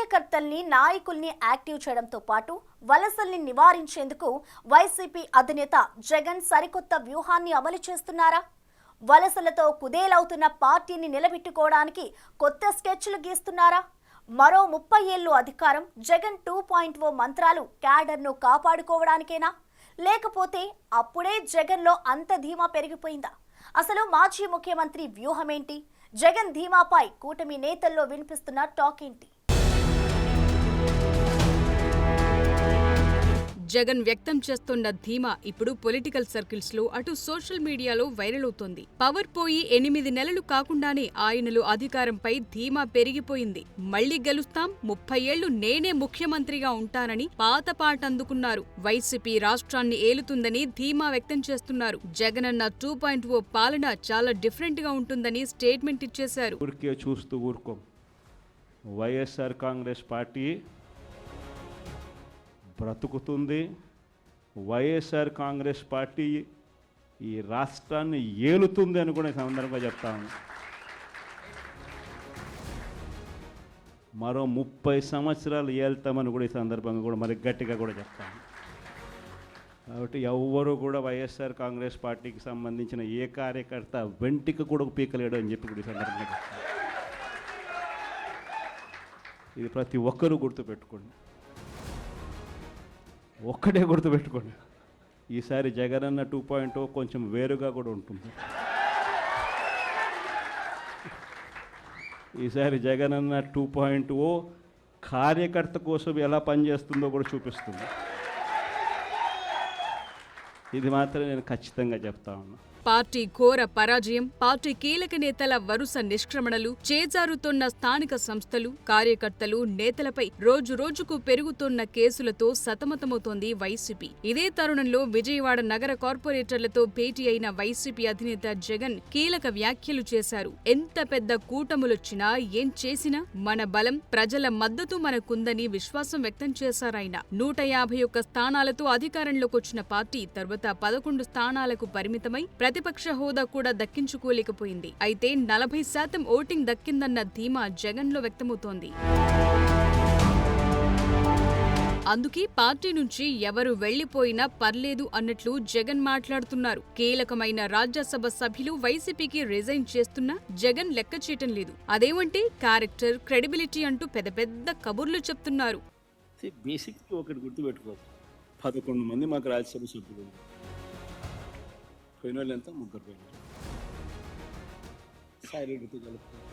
కార్యకర్తల్ని నాయకుల్ని యాక్టివ్ చేయడంతో పాటు వలసల్ని నివారించేందుకు వైసీపీ అధినేత జగన్ సరికొత్త వ్యూహాన్ని అమలు చేస్తున్నారా? వలసలతో కుదేలవుతున్న పార్టీని నిలబెట్టుకోవడానికి కొత్త స్కెచ్లు గీస్తున్నారా? మరో 30 ఏళ్లు అధికారం జగన్ 2.0 మంత్రాలు క్యాడర్ను కాపాడుకోవడానికేనా? లేకపోతే అప్పుడే జగన్లో అంత ధీమా పెరిగిపోయిందా? అసలు మాజీ ముఖ్యమంత్రి వ్యూహమేంటి? జగన్ ధీమాపై కూటమి నేతల్లో వినిపిస్తున్న టాక్ ఏంటి? జగన్ వ్యక్తం చేస్తున్న ధీమా ఇప్పుడు పొలిటికల్ సర్కిల్స్ లో అటు సోషల్ మీడియాలో వైరల్ అవుతోంది. పవర్ పోయి 8 నెలలు కాకుండానే ఆయనలో అధికారంపై ధీమా పెరిగిపోయింది. మళ్లీ గెలుస్తాం, 30 ఏళ్లు నేనే ముఖ్యమంత్రిగా ఉంటానని పాత పాట అందుకున్నారు. వైసీపీ రాష్ట్రాన్ని ఏలుతుందని ధీమా వ్యక్తం చేస్తున్నారు. జగనన్న 2.0 పాలన చాలా డిఫరెంట్ గా ఉంటుందని స్టేట్మెంట్ ఇచ్చేశారు. చూస్తూ ఊరుకోం. వైఎస్ఆర్ కాంగ్రెస్ పార్టీ బ్రతుకుతుంది. వైఎస్ఆర్ కాంగ్రెస్ పార్టీ ఈ రాష్ట్రాన్ని ఏలుతుంది అని కూడా సందర్భంగా చెప్తాను. మరో 30 సంవత్సరాలు ఏళ్తామని కూడా ఈ సందర్భంగా కూడా మరి గట్టిగా కూడా చెప్తాను. కాబట్టి ఎవ్వరూ కూడా వైఎస్ఆర్ కాంగ్రెస్ పార్టీకి సంబంధించిన ఏ కార్యకర్త వెంటికి కూడా పీకలేడు అని చెప్పి కూడా ఈ సందర్భంగా చెప్తాను. ఇది ప్రతి ఒక్కరూ గుర్తుపెట్టుకోండి. ఒక్కటే గుర్తుపెట్టుకోండి, ఈసారి జగనన్న 2.0 కొంచెం వేరుగా కూడా ఉంటుంది. ఈసారి జగనన్న 2.0 కార్యకర్త కోసం ఎలా పనిచేస్తుందో కూడా చూపిస్తుంది. ఇది మాత్రం నేను ఖచ్చితంగా చెప్తా ఉన్నా. పార్టీ ఘోర పరాజయం, పార్టీ కీలక నేతల వరుస నిష్క్రమణలు, చేజారుతోన్న స్థానిక సంస్థలు, కార్యకర్తలు, నేతలపై రోజు రోజుకు పెరుగుతోన్న కేసులతో సతమతమవుతోంది వైసీపీ. ఇదే తరుణంలో విజయవాడ నగర కార్పొరేటర్లతో భేటీ అయిన వైసీపీ అధినేత జగన్ కీలక వ్యాఖ్యలు చేశారు. ఎంత పెద్ద కూటములొచ్చినా, ఏం చేసినా మన బలం, ప్రజల మద్దతు మనకుందని విశ్వాసం వ్యక్తం చేశారాయన. 151 స్థానాలతో అధికారంలోకొచ్చిన పార్టీ తర్వాత 11 స్థానాలకు పరిమితమై ప్రతిపక్ష హోదా కూడా దక్కించుకోలేకపోయింది. అయితే 40% ఓటింగ్ దక్కిందన్న ధీమా జగన్లో వ్యక్తమవుతోంది. అందుకే పార్టీ నుంచి ఎవరు వెళ్లిపోయినా పర్లేదు అన్నట్లు జగన్ మాట్లాడుతున్నారు. కీలకమైన రాజ్యసభ సభ్యులు వైసీపీకి రిజైన్ చేస్తున్నా జగన్ లెక్క చేయటం లేదు. అదేమంటే క్యారెక్టర్, క్రెడిబిలిటీ అంటూ పెద్ద పెద్ద కబుర్లు చెప్తున్నారు. బేసిక్ ఒకటి గుర్తుపెట్టుకోవచ్చు, 11 మంది మాకు రాజ్యసభ సభ్యులు, పోయిన వాళ్ళు ఎంత 3 పోయినారు. సైలెంట్తో కలుపుతారు.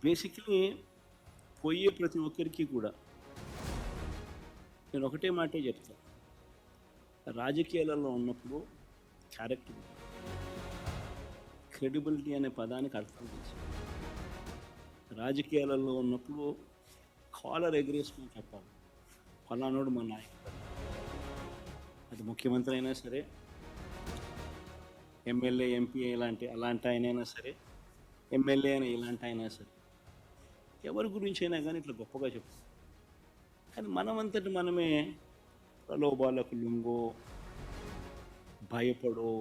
బేసిక్లీ పోయే ప్రతి ఒక్కరికి కూడా నేను ఒకటే మాటే చెప్తాను, రాజకీయాలలో ఉన్నప్పుడు క్యారెక్టర్, క్రెడిబిలిటీ అనే పదానికి అర్థం తెలుసు. రాజకీయాలలో ఉన్నప్పుడు కాలర్ ఎగరేసుకొని చెప్పాలి, ఫలానోడు మా నాయకుడు. అది ముఖ్యమంత్రి అయినా సరే, ఎమ్మెల్యే, ఎంపీ అలాంటి ఆయనైనా సరే, ఎమ్మెల్యే అయినా ఇలాంటి అయినా సరే, ఎవరి గురించి అయినా కానీ ఇట్లా గొప్పగా చెప్తాం. కానీ మనమంతటి మనమే ప్రలోభాలకు లొంగో, భయపడో,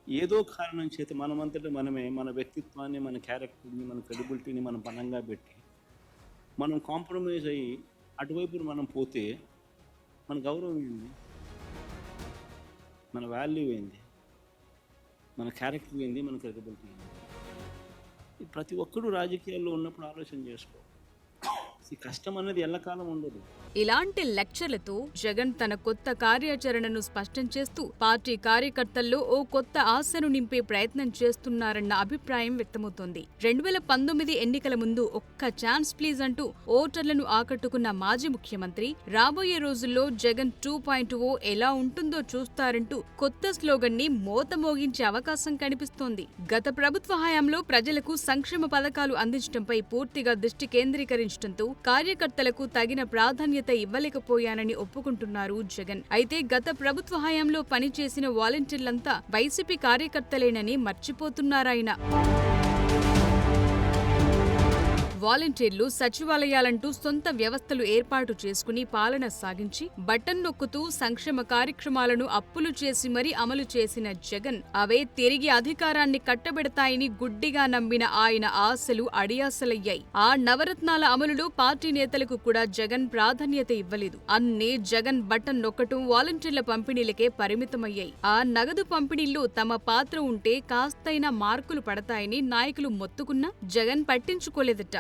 ఏదో కారణం చేత మనమంతటి మనమే మన వ్యక్తిత్వాన్ని, మన క్యారెక్టర్ని, మన క్రెడిబిలిటీని మనం బలంగా పెట్టి మనం కాంప్రమైజ్ అయ్యి అటువైపు మనం పోతే మన గౌరవం ఏంది, మన వాల్యూ ఏంది, మన క్యారెక్టర్ ఏంది, మన క్రెడిబిలిటీ ఏంది? ప్రతి ఒక్కరూ రాజకీయాల్లో ఉన్నప్పుడు ఆలోచన చేసుకో. ఈ కష్టం అనేది ఎల్లకాలం ఉండదు. ఇలాంటి లెక్చర్లతో జగన్ తన కొత్త కార్యాచరణను స్పష్టం చేస్తూ పార్టీ కార్యకర్తల్లో ఓ కొత్త ఆశను నింపే ప్రయత్నం చేస్తున్నారన్న అభిప్రాయం వ్యక్తమవుతోంది. 2019 ఎన్నికల ముందు ఒక్క ఛాన్స్ ప్లీజ్ అంటూ ఓటర్లను ఆకట్టుకున్న మాజీ ముఖ్యమంత్రి రాబోయే రోజుల్లో జగన్ 2.0 ఎలా ఉంటుందో చూస్తారంటూ కొత్త స్లోగన్ ని మోతమోగించే అవకాశం కనిపిస్తోంది. గత ప్రభుత్వ హయాంలో ప్రజలకు సంక్షేమ పథకాలు అందించడంపై పూర్తిగా దృష్టి కేంద్రీకరించడంతో కార్యకర్తలకు తగిన ప్రాధాన్యత ఇవ్వలేకపోయానని ఒప్పుకుంటున్నారు జగన్. అయితే గత ప్రభుత్వ హయాంలో పనిచేసిన వాలంటీర్లంతా వైసీపీ కార్యకర్తలేనని మర్చిపోతున్నారాయన. వాలంటీర్లు సచివాలయాలంటూ సొంత వ్యవస్థలు ఏర్పాటు చేసుకుని పాలన సాగించి బటన్ నొక్కుతూ సంక్షేమ కార్యక్రమాలను అప్పులు చేసి మరీ అమలు చేసిన జగన్ అవే తిరిగి అధికారాన్ని కట్టబెడతాయని గుడ్డిగా నమ్మిన ఆయన ఆశలు అడియాసలయ్యాయి. ఆ నవరత్నాల అమలులో పార్టీ నేతలకు కూడా జగన్ ప్రాధాన్యత ఇవ్వలేదు. అన్నీ జగన్ బటన్ నొక్కటం, వాలంటీర్ల పంపిణీలకే పరిమితమయ్యాయి. ఆ నగదు పంపిణీల్లో తమ పాత్ర ఉంటే కాస్తైనా మార్కులు పడతాయని నాయకులు మొత్తుకున్నా జగన్ పట్టించుకోలేదట.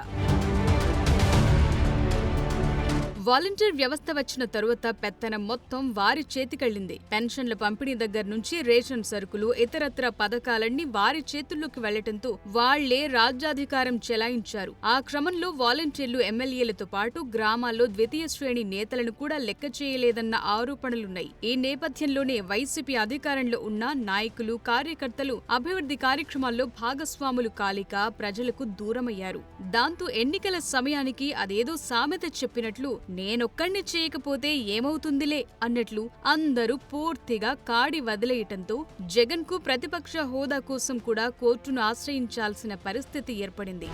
వాలంటీర్ వ్యవస్థ వచ్చిన తరువాత పెత్తనం మొత్తం వారి చేతికెళ్లింది. పెన్షన్ల పంపిణీ దగ్గర నుంచి రేషన్ సరుకులు, ఇతరత్ర పథకాలన్నీ వారి చేతుల్లోకి వెళ్లటంతో వాళ్లే రాజ్యాధికారం చెలాయించారు. ఆ క్రమంలో వాలంటీర్లు ఎమ్మెల్యేలతో పాటు గ్రామాల్లో ద్వితీయ శ్రేణి నేతలను కూడా లెక్క చేయలేదన్న ఆరోపణలున్నాయి. ఈ నేపథ్యంలోనే వైసీపీ అధికారంలో ఉన్న నాయకులు, కార్యకర్తలు అభివృద్ధి కార్యక్రమాల్లో భాగస్వాములు కాలేక ప్రజలకు దూరమయ్యారు. దాంతో ఎన్నికల సమయానికి అదేదో సామెత చెప్పినట్లు నేనొక్కడిని చేయకపోతే ఏమవుతుందిలే అన్నట్లు అందరూ పూర్తిగా కాడి వదిలేయటంతో జగన్ కు ప్రతిపక్ష హోదా కోసం కూడా కోర్టును ఆశ్రయించాల్సిన పరిస్థితి ఏర్పడింది.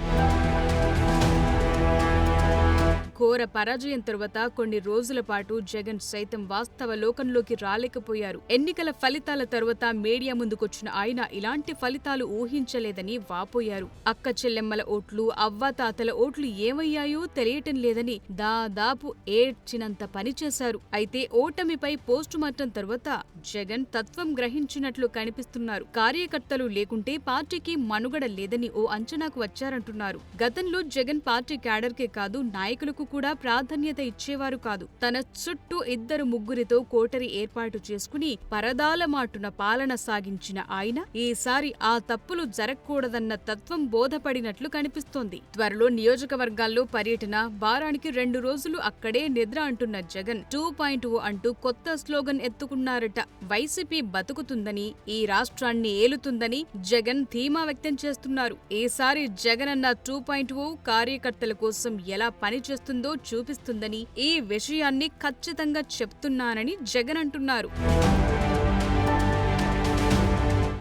ఘోర పరాజయం తరువాత కొన్ని రోజుల పాటు జగన్ సైతం వాస్తవ లోకంలోకి రాలేకపోయారు. ఎన్నికల ఫలితాల తరువాత మీడియా ముందుకొచ్చిన ఆయన ఇలాంటి ఫలితాలు ఊహించలేదని వాపోయారు. అక్క చెల్లెమ్మల ఓట్లు, అవ్వాతాతల ఓట్లు ఏమయ్యాయో తెలియటం లేదని దాదాపు ఏడ్చినంత పనిచేశారు. అయితే ఓటమిపై పోస్టుమార్టం తరువాత జగన్ తత్వం గ్రహించినట్లు కనిపిస్తున్నారు. కార్యకర్తలు లేకుంటే పార్టీకి మనుగడ లేదని ఓ అంచనాకు వచ్చారంటున్నారు. గతంలో జగన్ పార్టీ క్యాడర్కే కాదు నాయకులకు కూడా ప్రాధాన్యత ఇచ్చేవారు కాదు. తన చుట్టూ 2-3 కోటరి ఏర్పాటు చేసుకుని పరదాల మాటున పాలన సాగించిన ఆయన ఈసారి ఆ తప్పులు జరగకూడదన్న తత్వం బోధపడినట్లు కనిపిస్తోంది. త్వరలో నియోజకవర్గాల్లో పర్యటన, వారానికి 2 రోజులు అక్కడే నిద్ర అంటున్న జగన్ 2.0 అంటూ కొత్త స్లోగన్ ఎత్తుకున్నారట. వైసీపీ బతుకుతుందని, ఈ రాష్ట్రాన్ని ఏలుతుందని జగన్ ధీమా వ్యక్తం చేస్తున్నారు. ఈసారి జగన్ అన్న 2.0 కార్యకర్తల కోసం ఎలా పనిచేస్తుందో చూపిస్తుందని, ఈ విషయాన్ని ఖచ్చితంగా చెప్తున్నానని జగన్ అంటున్నారు.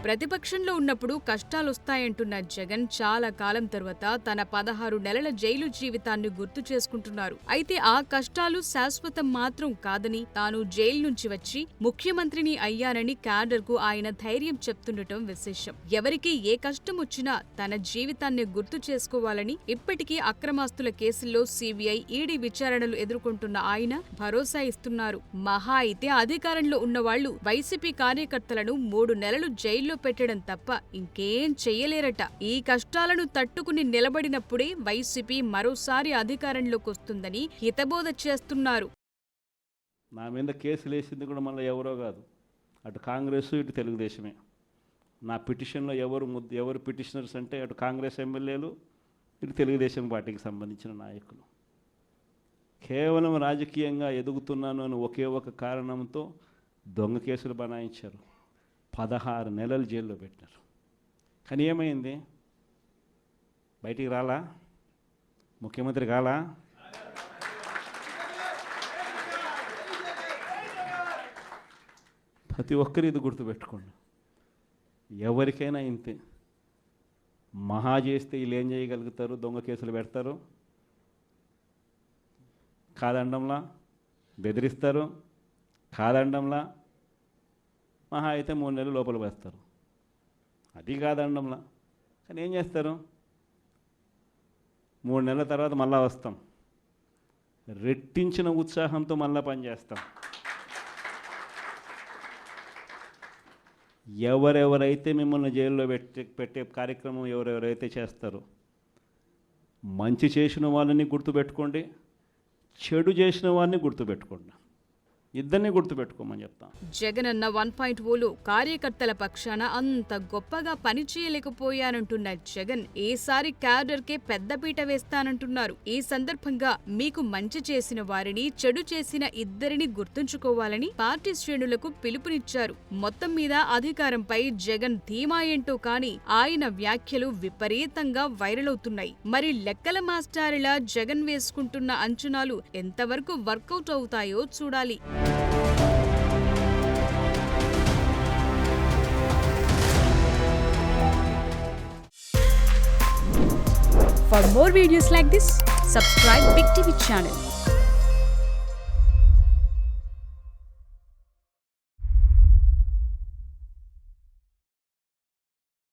ప్రతిపక్షంలో ఉన్నప్పుడు కష్టాలొస్తాయంటున్న జగన్ చాలా కాలం తరువాత తన 16 నెలల జైలు జీవితాన్ని గుర్తు చేసుకుంటున్నారు. అయితే ఆ కష్టాలు శాశ్వతం మాత్రం కాదని, తాను జైలు నుంచి వచ్చి ముఖ్యమంత్రిని అయ్యానని క్యాడర్ కు ఆయన ధైర్యం చెప్తుండటం విశేషం. ఎవరికి ఏ కష్టం వచ్చినా తన జీవితాన్ని గుర్తు చేసుకోవాలని ఇప్పటికీ అక్రమాస్తుల కేసుల్లో సిబిఐ, ఈడీ విచారణలు ఎదుర్కొంటున్న ఆయన భరోసా ఇస్తున్నారు. మహా అయితే అధికారంలో ఉన్నవాళ్లు వైసీపీ కార్యకర్తలను 3 నెలలు జైల్లో పెట్టడం తప్ప ఇంకేం చెయ్యలేరట. ఈ కష్టాలను తట్టుకుని నిలబడినప్పుడే వైసీపీ మరోసారి అధికారంలోకి వస్తుందని హితబోధ చేస్తున్నారు. నా మీద కేసులు వేసింది కూడా మళ్ళీ ఎవరో కాదు, అటు కాంగ్రెస్, ఇటు తెలుగుదేశమే. నా పిటిషన్లో ఎవరు పిటిషనర్స్ అంటే అటు కాంగ్రెస్ ఎమ్మెల్యేలు, ఇటు తెలుగుదేశం పార్టీకి సంబంధించిన నాయకులు. కేవలం రాజకీయంగా ఎదుగుతున్నాను అని ఒకే ఒక కారణంతో దొంగ కేసులు బనాయించారు. 16 నెలలు జైల్లో పెట్టినారు. కానీ ఏమైంది? బయటికి రాలా? ముఖ్యమంత్రి కాలా? ప్రతి ఒక్కరు ఇది గుర్తుపెట్టుకోండి. ఎవరికైనా ఇంతే. మహా చేస్తే వీళ్ళు ఏం చేయగలుగుతారు? దొంగ కేసులు పెడతారు, కాదండంలా బెదిరిస్తారు, కాదండంలా మహా అయితే 3 నెలలు లోపల వేస్తారు, అది కాదండంలా. కానీ ఏం చేస్తారు? 3 నెలల తర్వాత మళ్ళా వస్తాం, రెట్టించిన ఉత్సాహంతో మళ్ళా పనిచేస్తాం. ఎవరెవరైతే మిమ్మల్ని జైల్లో పెట్టే కార్యక్రమం ఎవరెవరైతే చేస్తారో, మంచి చేసిన వాళ్ళని గుర్తుపెట్టుకోండి, చెడు చేసిన వారిని గుర్తుపెట్టుకోండి. ఇద్దరిని గుర్తుపెట్టుకోమని చెప్తాం. జగన్ అన్న 1.0లో కార్యకర్తల పక్షాన అంత గొప్పగా పనిచేయలేకపోయానంటున్న జగన్ ఈసారి క్యాడర్కే పెద్దపీట వేస్తానంటున్నారు. ఈ సందర్భంగా మీకు మంచి చేసిన వారిని, చెడు చేసిన ఇద్దరిని గుర్తుంచుకోవాలని పార్టీ శ్రేణులకు పిలుపునిచ్చారు. మొత్తం మీద అధికారంపై జగన్ ధీమా ఏంటో కానీ ఆయన వ్యాఖ్యలు విపరీతంగా వైరల్ అవుతున్నాయి. మరి లెక్కల మాస్టారిలా జగన్ వేసుకుంటున్న అంచనాలు ఎంతవరకు వర్కౌట్ అవుతాయో చూడాలి. For more videos like this, subscribe Big TV channel.